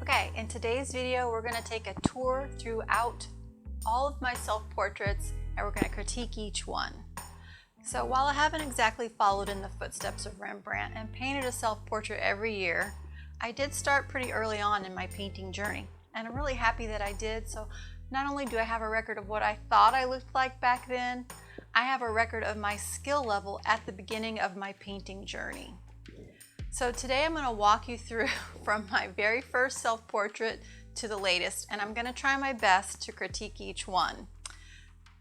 Okay, in today's video, we're going to take a tour throughout all of my self-portraits and we're going to critique each one. So while I haven't exactly followed in the footsteps of Rembrandt and painted a self-portrait every year, I did start pretty early on in my painting journey. And I'm really happy that I did. So not only do I have a record of what I thought I looked like back then, I have a record of my skill level at the beginning of my painting journey. So today I'm going to walk you through from my very first self-portrait to the latest, and I'm going to try my best to critique each one.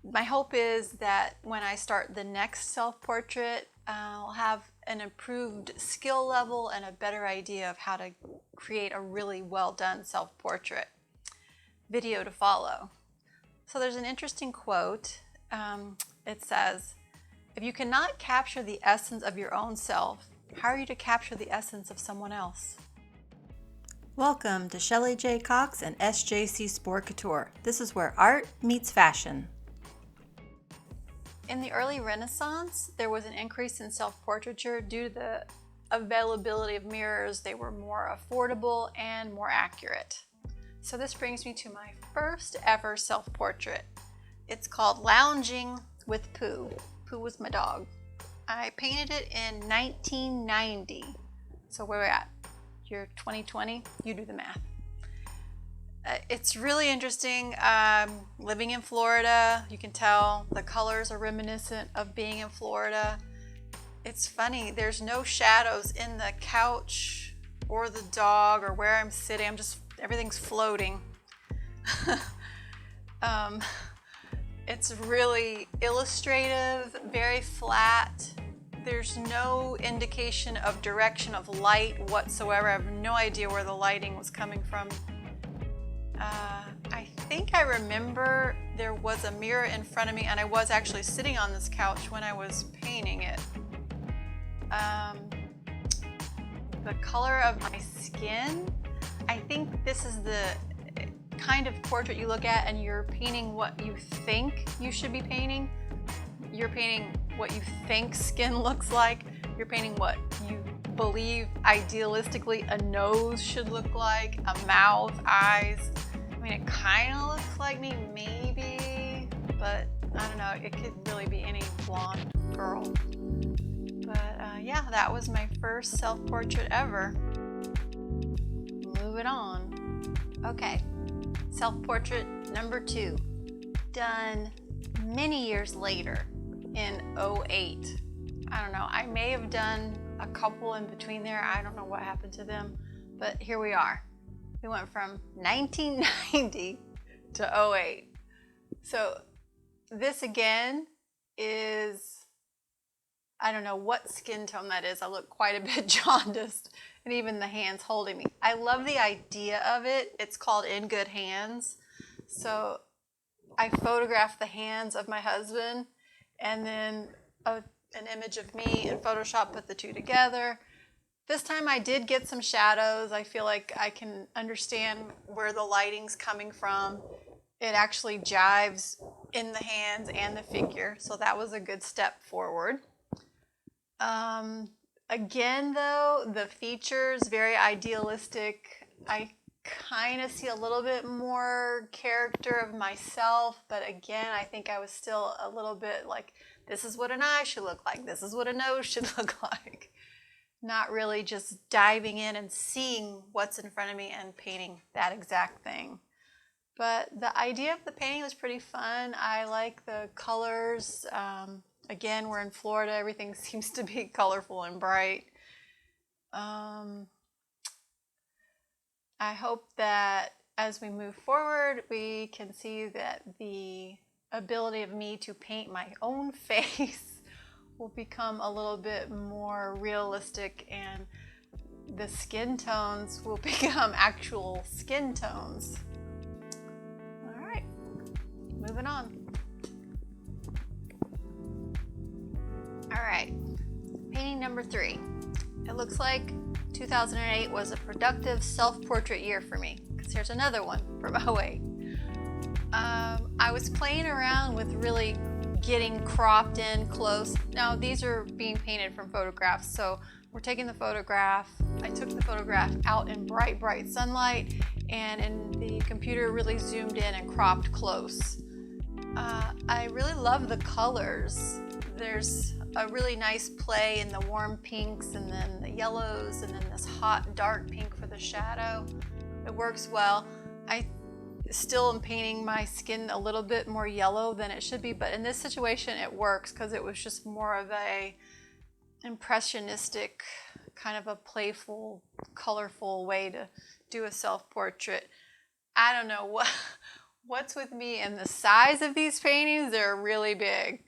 My hope is that when I start the next self-portrait, I'll have an improved skill level and a better idea of how to create a really well done self-portrait. Video to follow. So there's an interesting quote. It says, "If you cannot capture the essence of your own self, how are you to capture the essence of someone else?" Welcome to Shelly J. Cox and SJC Sport Couture. This is where art meets fashion. In the early Renaissance, there was an increase in self-portraiture due to the availability of mirrors. They were more affordable and more accurate. So this brings me to my first ever self-portrait. It's called Lounging with Pooh. Pooh was my dog. I painted it in 1990. So where we're at? Year 2020? You do the math. It's really interesting. Living in Florida, you can tell the colors are reminiscent of being in Florida. It's funny, there's no shadows in the couch or the dog or where I'm sitting. Everything's floating. It's really illustrative, very flat. There's no indication of direction of light whatsoever. I have no idea where the lighting was coming from. I think I remember there was a mirror in front of me and I was actually sitting on this couch when I was painting it. The color of my skin, I think this is the kind of portrait you look at and you're painting what you think you should be painting. You're painting what you think skin looks like. You're painting what you believe idealistically a nose should look like, a mouth, eyes. I mean, it kind of looks like me, maybe, but I don't know. It could really be any blonde girl. But yeah, that was my first self-portrait ever. Moving on. Okay, self-portrait number 2, done many years later in 08. I don't know, I may have done a couple in between there. I don't know what happened to them, but here we are. We went from 1990 to 08. So this again is, I don't know what skin tone that is. I look quite a bit jaundiced, and even the hands holding me. I love the idea of it. It's called In Good Hands. So I photographed the hands of my husband and then an image of me in Photoshop, put the two together. This time I did get some shadows. I feel like I can understand where the lighting's coming from. It actually jives in the hands and the figure, so that was a good step forward. Again though, the features, very idealistic. I kind of see a little bit more character of myself, but again, I think I was still a little bit like, this is what an eye should look like, this is what a nose should look like. Not really just diving in and seeing what's in front of me and painting that exact thing. But the idea of the painting was pretty fun. I like the colors. Again, we're in Florida, everything seems to be colorful and bright. I hope that as we move forward, we can see that the ability of me to paint my own face will become a little bit more realistic and the skin tones will become actual skin tones. All right, moving on. All right, painting number 3. It looks like 2008 was a productive self-portrait year for me, because here's another one from 08. I was playing around with really getting cropped in close. Now these are being painted from photographs, so we're taking the photograph I took the photograph out in bright sunlight, and the computer really zoomed in and cropped close. I really love the colors. There's a really nice play in the warm pinks and then the yellows and then this hot dark pink for the shadow. It works well. I still am painting my skin a little bit more yellow than it should be, but in this situation it works because it was just more of a impressionistic, kind of a playful, colorful way to do a self-portrait. I don't know what's with me and the size of these paintings. They're really big.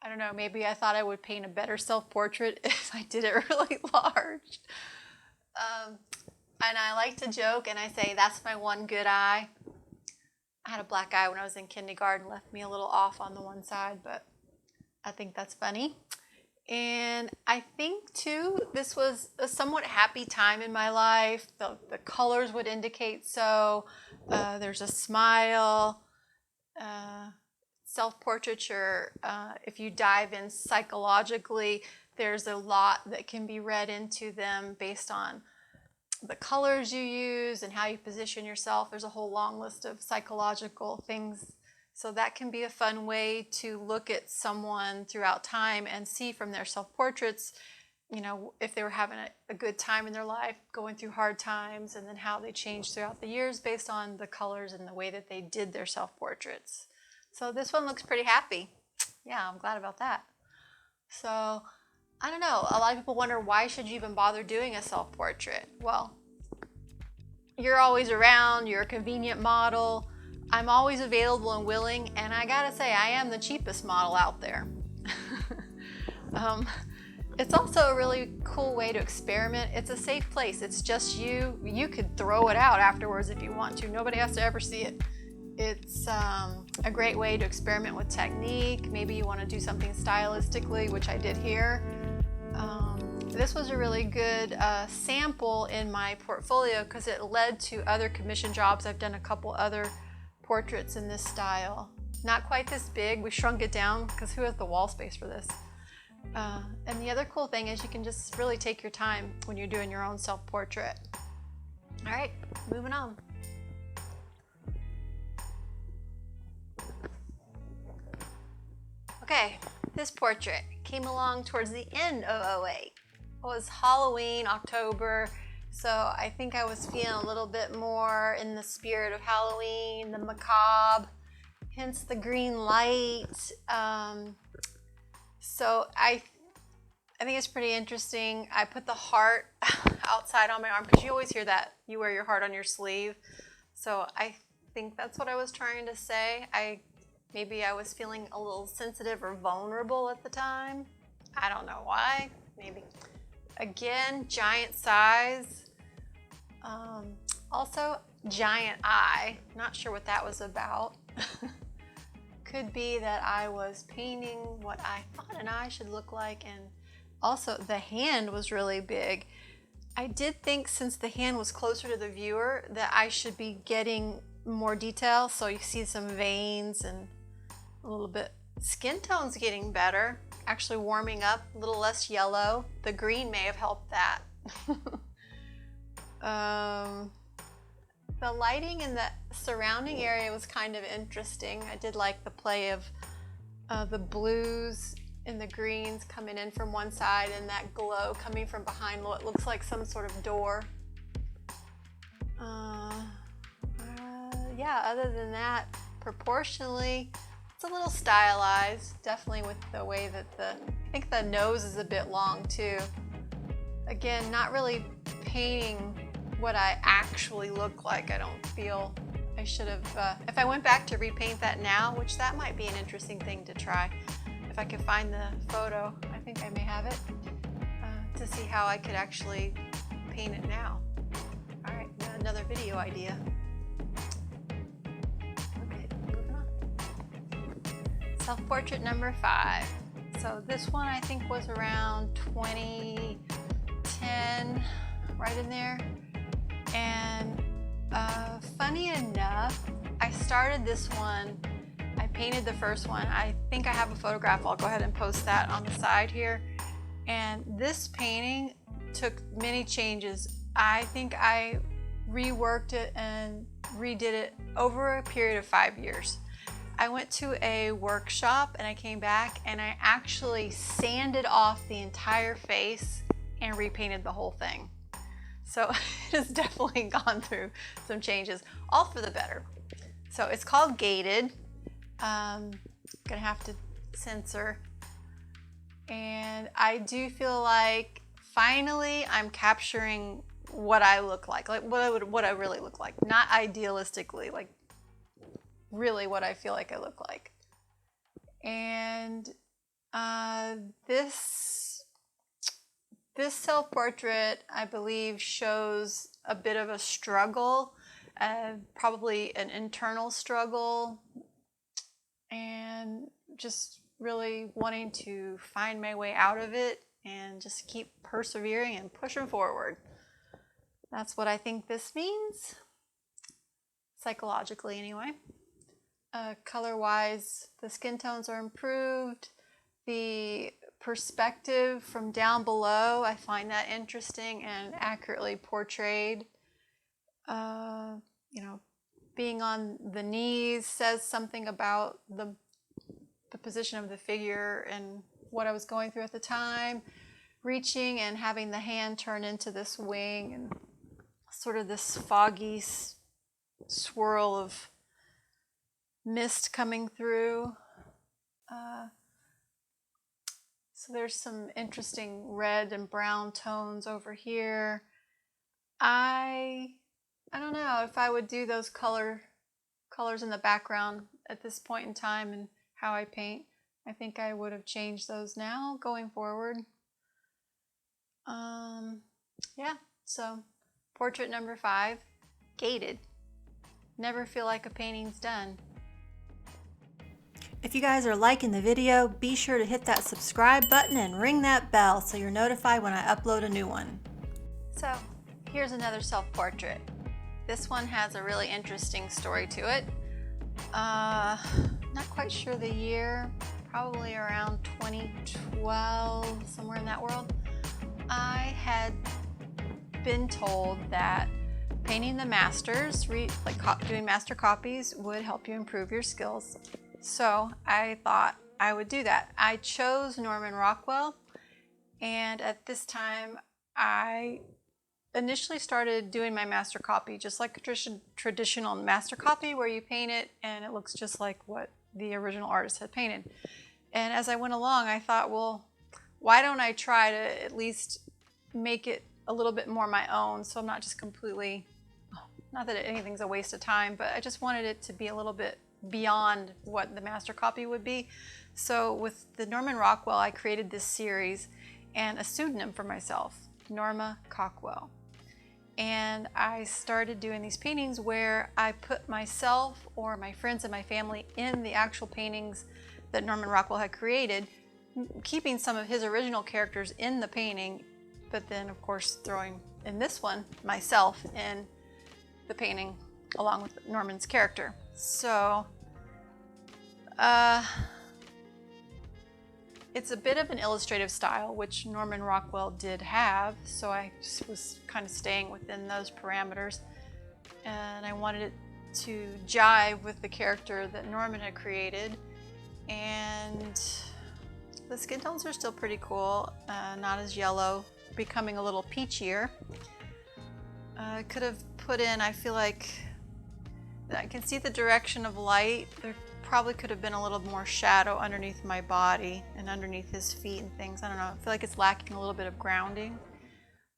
I don't know, maybe I thought I would paint a better self-portrait if I did it really large. And I like to joke and I say, that's my one good eye. I had a black eye when I was in kindergarten, left me a little off on the one side, but I think that's funny. And I think too, this was a somewhat happy time in my life. The colors would indicate so. There's a smile. Self-portraiture, if you dive in psychologically, there's a lot that can be read into them based on the colors you use and how you position yourself. There's a whole long list of psychological things. So that can be a fun way to look at someone throughout time and see from their self-portraits, you know, if they were having a good time in their life, going through hard times, and then how they changed throughout the years based on the colors and the way that they did their self-portraits. So this one looks pretty happy. Yeah, I'm glad about that. So, I don't know, a lot of people wonder, why should you even bother doing a self-portrait? Well, you're always around, you're a convenient model. I'm always available and willing, and I gotta say, I am the cheapest model out there. It's also a really cool way to experiment. It's a safe place. It's just you. You could throw it out afterwards if you want to. Nobody has to ever see it. It's a great way to experiment with technique. Maybe you want to do something stylistically, which I did here. This was a really good sample in my portfolio because it led to other commission jobs. I've done a couple other portraits in this style. Not quite this big. We shrunk it down because who has the wall space for this? And the other cool thing is you can just really take your time when you're doing your own self-portrait. All right, moving on. Okay, this portrait came along towards the end of 08. It was Halloween, October, so I think I was feeling a little bit more in the spirit of Halloween, the macabre, hence the green light. So I think it's pretty interesting. I put the heart outside on my arm because you always hear that, you wear your heart on your sleeve. So I think that's what I was trying to say. Maybe I was feeling a little sensitive or vulnerable at the time. I don't know why, maybe. Again, giant size. Also, giant eye. Not sure what that was about. Could be that I was painting what I thought an eye should look like, and also the hand was really big. I did think, since the hand was closer to the viewer, that I should be getting more detail. So you see some veins and a little bit. Skin tone's getting better, actually warming up, a little less yellow. The green may have helped that. The lighting in the surrounding area was kind of interesting. I did like the play of the blues and the greens coming in from one side and that glow coming from behind what looks like some sort of door. Yeah, other than that, proportionally, it's a little stylized, definitely with the way that I think the nose is a bit long too. Again, not really painting what I actually look like. I don't feel I should have, if I went back to repaint that now, which that might be an interesting thing to try. If I could find the photo, I think I may have it, to see how I could actually paint it now. All right, another video idea. Okay, moving on. Self-portrait number 5. So this one I think was around 2010, right in there. And funny enough, I started this one, I painted the first one. I think I have a photograph. I'll go ahead and post that on the side here. And this painting took many changes. I think I reworked it and redid it over a period of 5 years. I went to a workshop and I came back and I actually sanded off the entire face and repainted the whole thing. So it has definitely gone through some changes, all for the better. So it's called Gated. Gonna have to censor. And I do feel like finally I'm capturing what I look like what I really look like, not idealistically, like really what I feel like I look like. And this self-portrait, I believe, shows a bit of a struggle, probably an internal struggle, and just really wanting to find my way out of it and just keep persevering and pushing forward. That's what I think this means, psychologically anyway. Color-wise, the skin tones are improved. The perspective from down below, I find that interesting and accurately portrayed. Being on the knees says something about the position of the figure and what I was going through at the time. Reaching and having the hand turn into this wing and sort of this foggy swirl of mist coming through. So there's some interesting red and brown tones over here. I don't know if I would do those colors in the background at this point in time and how I paint. I think I would have changed those now going forward. Yeah, so portrait number 5, Gated. Never feel like a painting's done. If you guys are liking the video, be sure to hit that subscribe button and ring that bell so you're notified when I upload a new one. So here's another self-portrait. This one has a really interesting story to it. Not quite sure the year, probably around 2012, somewhere in that world. I had been told that painting the masters, doing master copies, would help you improve your skills. So I thought I would do that. I chose Norman Rockwell, and at this time I initially started doing my master copy just like a traditional master copy where you paint it and it looks just like what the original artist had painted. And as I went along, I thought, well, why don't I try to at least make it a little bit more my own, so I'm not just completely, not that anything's a waste of time, but I just wanted it to be a little bit beyond what the master copy would be. So with the Norman Rockwell, I created this series and a pseudonym for myself, Norma Cockwell. And I started doing these paintings where I put myself or my friends and my family in the actual paintings that Norman Rockwell had created, keeping some of his original characters in the painting, but then of course throwing in this one myself in the painting along with Norman's character. So it's a bit of an illustrative style, which Norman Rockwell did have, so I was kind of staying within those parameters, and I wanted it to jive with the character that Norman had created. And the skin tones are still pretty cool, not as yellow, becoming a little peachier. I could have put in, I feel like I can see the direction of light. There probably could have been a little more shadow underneath my body and underneath his feet and things. I don't know, I feel like it's lacking a little bit of grounding.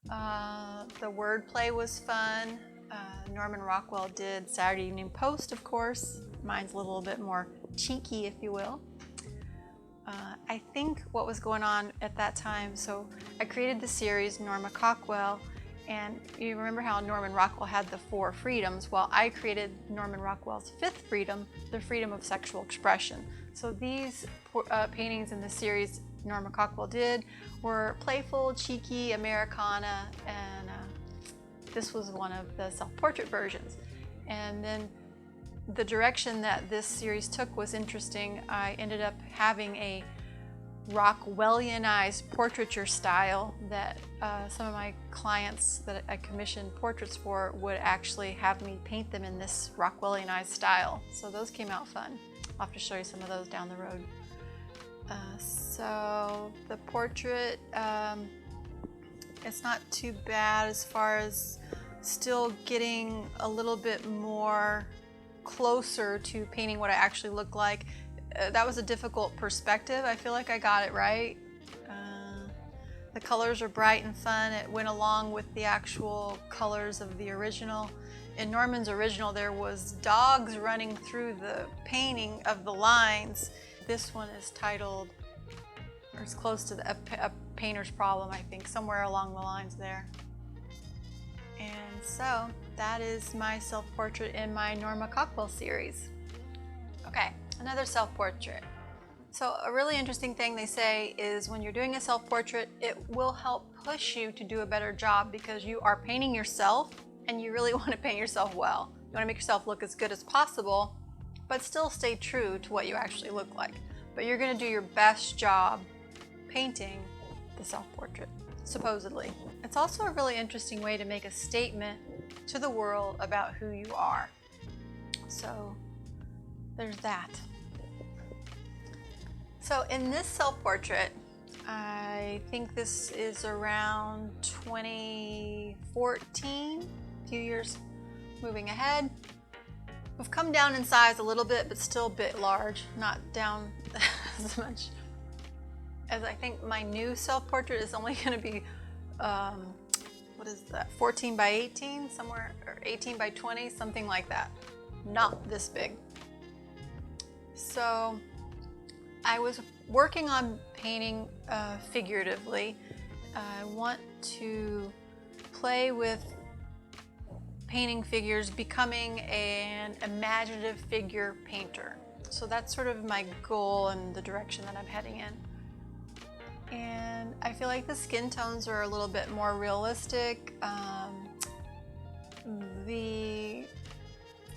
The wordplay was fun. Norman Rockwell did Saturday Evening Post, of course. Mine's a little bit more cheeky, if you will. I think what was going on at that time, so I created the series Norma Cockwell, and you remember how Norman Rockwell had the 4 freedoms? Well, I created Norman Rockwell's 5th freedom, the freedom of sexual expression. So these paintings in the series Norma Cockwell did were playful, cheeky, Americana, and this was one of the self-portrait versions. And then the direction that this series took was interesting. I ended up having a Rockwellianized portraiture style that some of my clients that I commissioned portraits for would actually have me paint them in this Rockwellianized style. So those came out fun. I'll have to show you some of those down the road. So the portrait, it's not too bad as far as still getting a little bit more closer to painting what I actually look like. That was a difficult perspective. I feel like I got it right. The colors are bright and fun. It went along with the actual colors of the original. In Norman's original, there was dogs running through the painting of the lines. This one is titled, or it's close to a painter's problem, I think, somewhere along the lines there. And so that is my self-portrait in my Norma Cockwell series. Okay, another self-portrait. So a really interesting thing they say is when you're doing a self-portrait, it will help push you to do a better job because you are painting yourself and you really want to paint yourself well. You want to make yourself look as good as possible, but still stay true to what you actually look like. But you're going to do your best job painting the self-portrait, supposedly. It's also a really interesting way to make a statement to the world about who you are. So there's that. So in this self-portrait, I think this is around 2014, a few years moving ahead. We've come down in size a little bit, but still a bit large, not down as much as I think my new self-portrait is only going to be, what is that, 14 by 18, somewhere, or 18 by 20, something like that. Not this big. So I was working on painting figuratively. I want to play with painting figures, becoming an imaginative figure painter. So that's sort of my goal and the direction that I'm heading in. And I feel like the skin tones are a little bit more realistic. The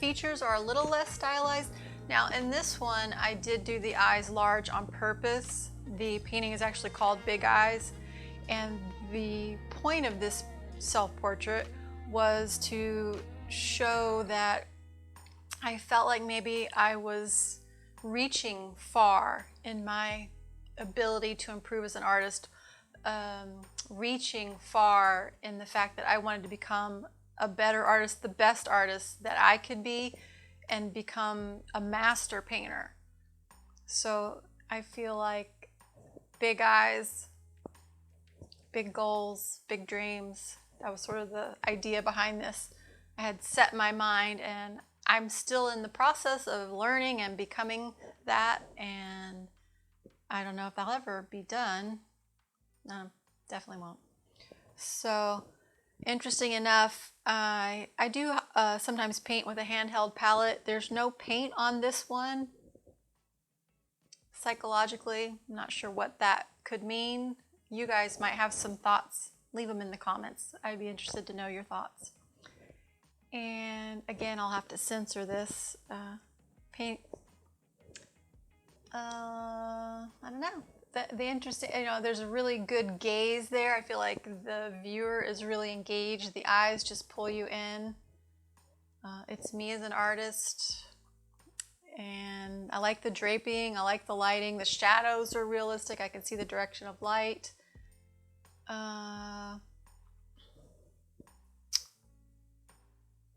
features are a little less stylized. Now in this one, I did do the eyes large on purpose. The painting is actually called Big Eyes. And the point of this self-portrait was to show that I felt like maybe I was reaching far in my ability to improve as an artist, reaching far in the fact that I wanted to become a better artist, the best artist that I could be, and become a master painter. So I feel like big eyes, big goals, big dreams. That was sort of the idea behind this. I had set my mind, and I'm still in the process of learning and becoming that, and I don't know if I'll ever be done. No, definitely won't. So interesting enough, I do sometimes paint with a handheld palette. There's no paint on this one. Psychologically, I'm not sure what that could mean. You guys might have some thoughts. Leave them in the comments. I'd be interested to know your thoughts. And again, I'll have to censor this. Paint. I don't know. The interesting, there's a really good gaze there. I feel like the viewer is really engaged. The eyes just pull you in. It's me as an artist. And I like the draping. I like the lighting. The shadows are realistic. I can see the direction of light.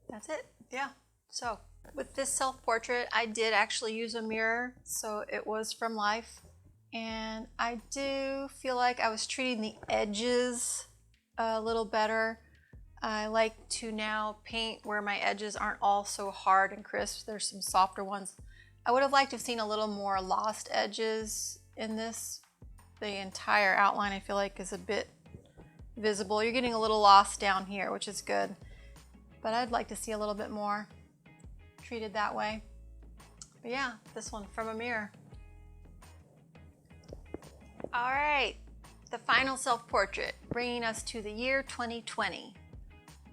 That's it. Yeah. So with this self-portrait, I did actually use a mirror. So it was from life. And I do feel like I was treating the edges a little better. I like to now paint where my edges aren't all so hard and crisp. There's some softer ones. I would have liked to have seen a little more lost edges in this. The entire outline I feel like is a bit visible. You're getting a little lost down here, which is good. But I'd like to see a little bit more treated that way. But yeah, this one from a mirror. All right, the final self-portrait, bringing us to the year 2020.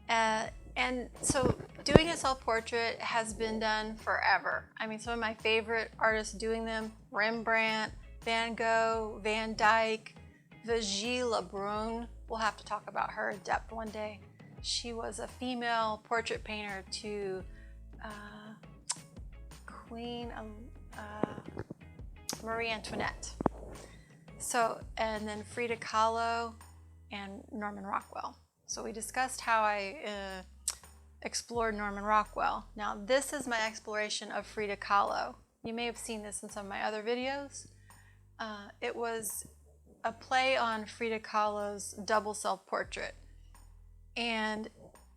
And so doing a self-portrait has been done forever. I mean, some of my favorite artists doing them, Rembrandt, Van Gogh, Van Dyke, Vigée Lebrun. We'll have to talk about her in depth one day. She was a female portrait painter to Queen Marie Antoinette. So, and then Frida Kahlo and Norman Rockwell. So we discussed how I explored Norman Rockwell. Now this is my exploration of Frida Kahlo. You may have seen this in some of my other videos. It was a play on Frida Kahlo's double self-portrait. And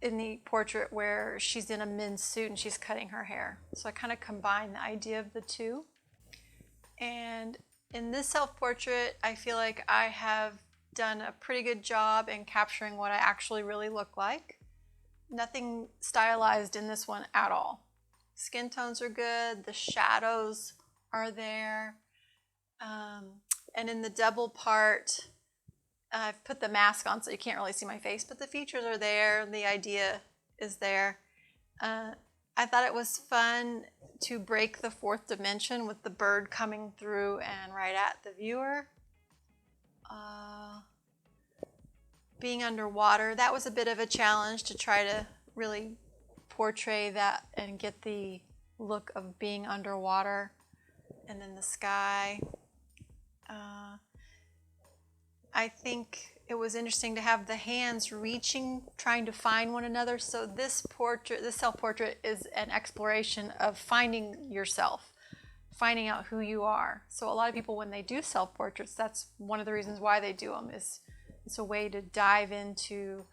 in the portrait where she's in a men's suit and she's cutting her hair. So I kind of combined the idea of the two. And in this self-portrait, I feel like I have done a pretty good job in capturing what I actually really look like. Nothing stylized in this one at all. Skin tones are good, the shadows are there. And in the double part, I've put the mask on so you can't really see my face, but the features are there, the idea is there. I thought it was fun to break the fourth dimension with the bird coming through and right at the viewer. Being underwater, that was a bit of a challenge to try to really portray that and get the look of being underwater. And then the sky. I think it was interesting to have the hands reaching, trying to find one another. So this portrait, this self-portrait is an exploration of finding yourself, finding out who you are. So a lot of people, when they do self-portraits, that's one of the reasons why they do them, is it's a way to dive into,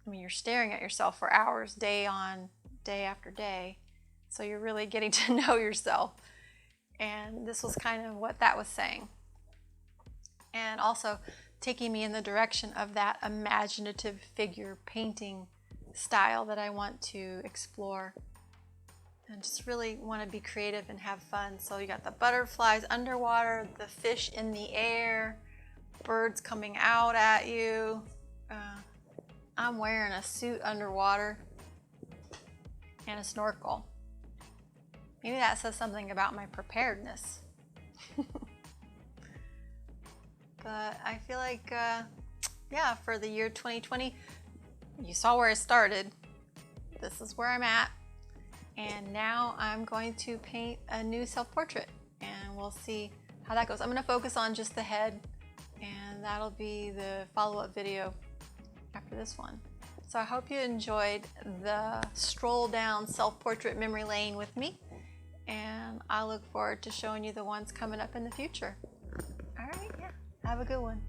I mean, you're staring at yourself for hours, day after day. So you're really getting to know yourself. And this was kind of what that was saying. And also taking me in the direction of that imaginative figure painting style that I want to explore. And just really want to be creative and have fun. So you got the butterflies underwater, the fish in the air, birds coming out at you. I'm wearing a suit underwater and a snorkel. Maybe that says something about my preparedness. But I feel like, yeah, for the year 2020, you saw where I started. This is where I'm at. And now I'm going to paint a new self-portrait and we'll see how that goes. I'm gonna focus on just the head and that'll be the follow-up video after this one. So I hope you enjoyed the stroll down self-portrait memory lane with me. And I look forward to showing you the ones coming up in the future. All right, yeah. Have a good one.